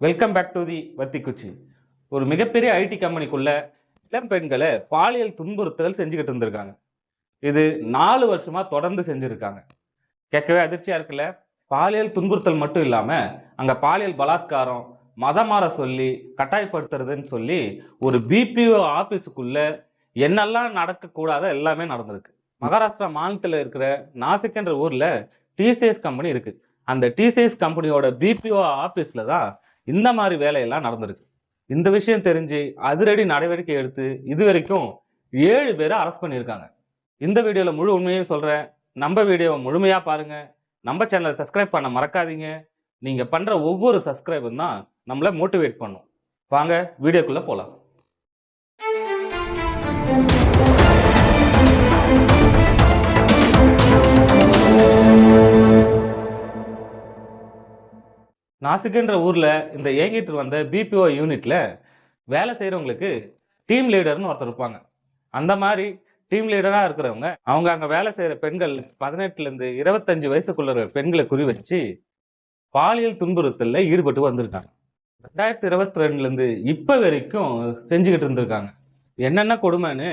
Welcome back to the Vathikuchi. ஒரு மிகப்பெரிய ID கம்பெனிக்குள்ள இளம் பெண்களை பாலியல் துன்புறுத்தல் செஞ்சுக்கிட்டு இருந்திருக்காங்க. இது 4 வருஷமா தொடர்ந்து செஞ்சிருக்காங்க. கேட்கவே அதிர்ச்சியா இருக்குல்ல. பாலியல் துன்புறுத்தல் மட்டும் இல்லாம அங்க பாலியல் பலாத்காரம், மதம் மாற சொல்லி கட்டாயப்படுத்துறதுன்னு சொல்லி ஒரு பிபிஓ ஆபீஸுக்குள்ள என்னெல்லாம் நடக்கக்கூடாத எல்லாமே நடந்திருக்கு. மகாராஷ்டிரா மாநிலத்தில் இருக்கிற நாசிக் என்ற ஊர்ல டிசிஎஸ் கம்பெனி இருக்கு. அந்த டிசிஎஸ் கம்பெனியோட பிபிஓ ஆபீஸ்ல தான் இந்த மாதிரி வேலையெல்லாம் நடந்திருக்கு. இந்த விஷயம் தெரிஞ்சு அதிரடி நடவடிக்கை எடுத்து இதுவரைக்கும் 7 பேரை அரெஸ்ட் பண்ணியிருக்காங்க. இந்த வீடியோல முழு உண்மையும் சொல்றேன். நம்ம வீடியோவை முழுமையா பாருங்க. நம்ம சேனலை சப்ஸ்கிரைப் பண்ண மறக்காதீங்க. நீங்க பண்ற ஒவ்வொரு சப்ஸ்கிரைபும் தான் நம்மளை மோட்டிவேட் பண்ணும். வாங்க வீடியோக்குள்ள போலாம். நாசிக்ன்ற ஊர்ல இந்த இயங்கிட்டு வந்த பிபிஓ யூனிட்ல வேலை செய்யறவங்களுக்கு டீம் லீடர்னு ஒருத்தர் இருப்பாங்க. அந்த மாதிரி டீம் லீடரா இருக்கிறவங்க அவங்க அங்க வேலை செய்யற பெண்கள் 18ல இருந்து 25 வயசுக்குள்ள இருக்கிற பெண்களை குறி வச்சு பாலியல் துன்புறுத்தல்ல ஈடுபட்டு வந்திருக்காங்க. 2022ல இருந்து இப்ப வரைக்கும் செஞ்சுக்கிட்டு இருந்திருக்காங்க. என்னென்ன கொடுமைன்னு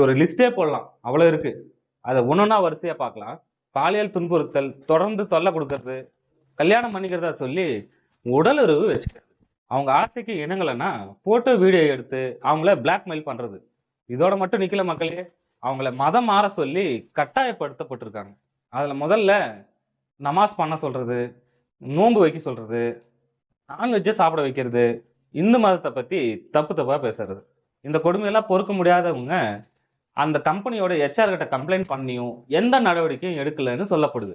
ஒரு லிஸ்டே போடலாம், அவ்வளவு இருக்கு. அதை ஒன்னொன்னா வரிசையா பார்க்கலாம். பாலியல் துன்புறுத்தல், தொடர்ந்து தொல்லை கொடுக்கறது, கல்யாணம் பண்ணிக்கிறதா சொல்லி உடலுறவு வச்சுக்கிறது, அவங்க ஆசைக்கு இணங்கலைன்னா போட்டோ வீடியோ எடுத்து அவங்கள பிளாக்மெயில் பண்றது. இதோட மட்டும் நிக்கல மக்களே, அவங்கள மதம் மாற சொல்லி கட்டாயப்படுத்தப்பட்டிருக்காங்க. அதுல முதல்ல நமாஸ் பண்ண சொல்றது, நோன்பு வைக்க சொல்றது, நான்வெஜ்ஜை சாப்பிட வைக்கிறது, இந்து மதத்தை பத்தி தப்பு தப்பா பேசுறது. இந்த கொடுமையெல்லாம் பொறுக்க முடியாதவங்க அந்த கம்பெனியோட HR கிட்ட கம்ப்ளைண்ட் பண்ணியும் எந்த நடவடிக்கையும் எடுக்கலன்னு சொல்லப்படுது.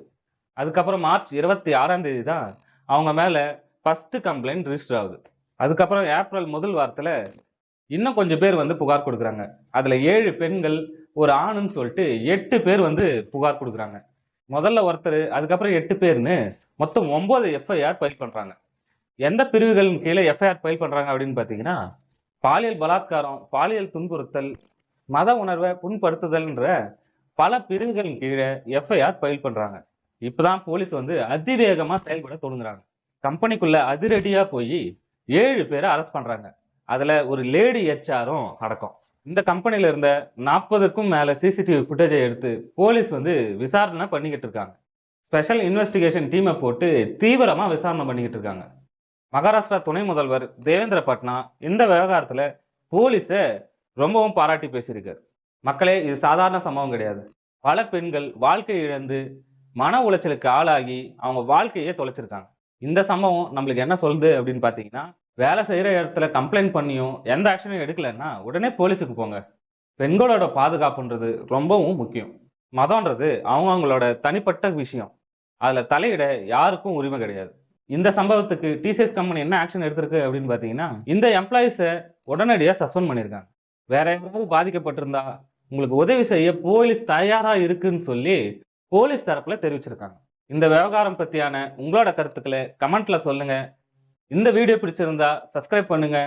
அதுக்கப்புறம் மார்ச் 26ஆம் தேதி தான் அவங்க மேல ஃபர்ஸ்ட் கம்ப்ளைண்ட் ரிஜிஸ்டர் ஆகுது. அதுக்கப்புறம் ஏப்ரல் முதல் வாரத்துல இன்னும் கொஞ்சம் பேர் வந்து புகார் கொடுக்குறாங்க. அதுல 7 பெண்கள் ஒரு ஆணுன்னு சொல்லிட்டு 8 பேர் வந்து புகார் கொடுக்குறாங்க. முதல்ல ஒருத்தர், அதுக்கப்புறம் 8 பேர்னு மொத்தம் 9 எஃப்ஐஆர் ஃபைல் பண்றாங்க. எந்த பிரிவுகளின் கீழே எஃப்ஐஆர் ஃபைல் பண்றாங்க அப்படின்னு பாத்தீங்கன்னா, பாலியல் பலாத்காரம், பாலியல் துன்புறுத்தல், மத உணர்வை புண்படுத்துதல்ன்ற பல பிரிவுகளின் கீழே எஃப்ஐஆர் ஃபைல் பண்றாங்க. இப்பதான் போலீஸ் வந்து அதிவேகமா செயல்பட தொடங்குறாங்க. கம்பெனிக்குள்ள அதிரடியா போய் 7 பேரை அரெஸ்ட் பண்றாங்க. அதுல ஒரு லேடி HR-ம் அடக்கம். இந்த கம்பெனில இருந்த 40க்கும் மேல சிசிடிவி ஃபுட்டேஜை எடுத்து போலீஸ் வந்து விசாரணை பண்ணிக்கிட்டு இருக்காங்க. ஸ்பெஷல் இன்வெஸ்டிகேஷன் டீமை போட்டு தீவிரமா விசாரணை பண்ணிக்கிட்டு இருக்காங்க. மகாராஷ்டிரா துணை முதல்வர் தேவேந்திர பட்னா இந்த விவகாரத்துல போலீஸை ரொம்பவும் பாராட்டி பேசியிருக்காரு. மக்களே, இது சாதாரண சம்பவம் கிடையாது. பல பெண்கள் வாழ்க்கை இழந்து மன உளைச்சலுக்கு ஆளாகி அவங்க வாழ்க்கையே தொலைச்சிருக்காங்க. இந்த சம்பவம் நம்மளுக்கு என்ன சொல்லுது அப்படின்னு பாத்தீங்கன்னா, வேலை செய்யற இடத்துல கம்ப்ளைண்ட் பண்ணியும் எந்த ஆக்ஷனும் எடுக்கலன்னா உடனே போலீஸுக்கு போங்க. பெண்களோட பாதுகாப்புன்றது ரொம்பவும் முக்கியம். மதம்ன்றது அவங்களோட தனிப்பட்ட விஷயம். அதுல தலையிட யாருக்கும் உரிமை கிடையாது. இந்த சம்பவத்துக்கு டிசிஎஸ் கம்பெனி என்ன ஆக்ஷன் எடுத்திருக்கு அப்படின்னு பாத்தீங்கன்னா, இந்த எம்ப்ளாயிஸை உடனடியா சஸ்பெண்ட் பண்ணியிருக்காங்க. வேற யாராவது பாதிக்கப்பட்டிருந்தா உங்களுக்கு உதவி செய்ய போலீஸ் தயாரா இருக்குன்னு சொல்லி போலீஸ் தரப்புல தெரிவிச்சிருக்காங்க. இந்த விவகாரம் பத்தியான உங்களோட கருத்துக்களை கமெண்ட்ல சொல்லுங்க. இந்த வீடியோ பிடிச்சிருந்தா சப்ஸ்கிரைப் பண்ணுங்க.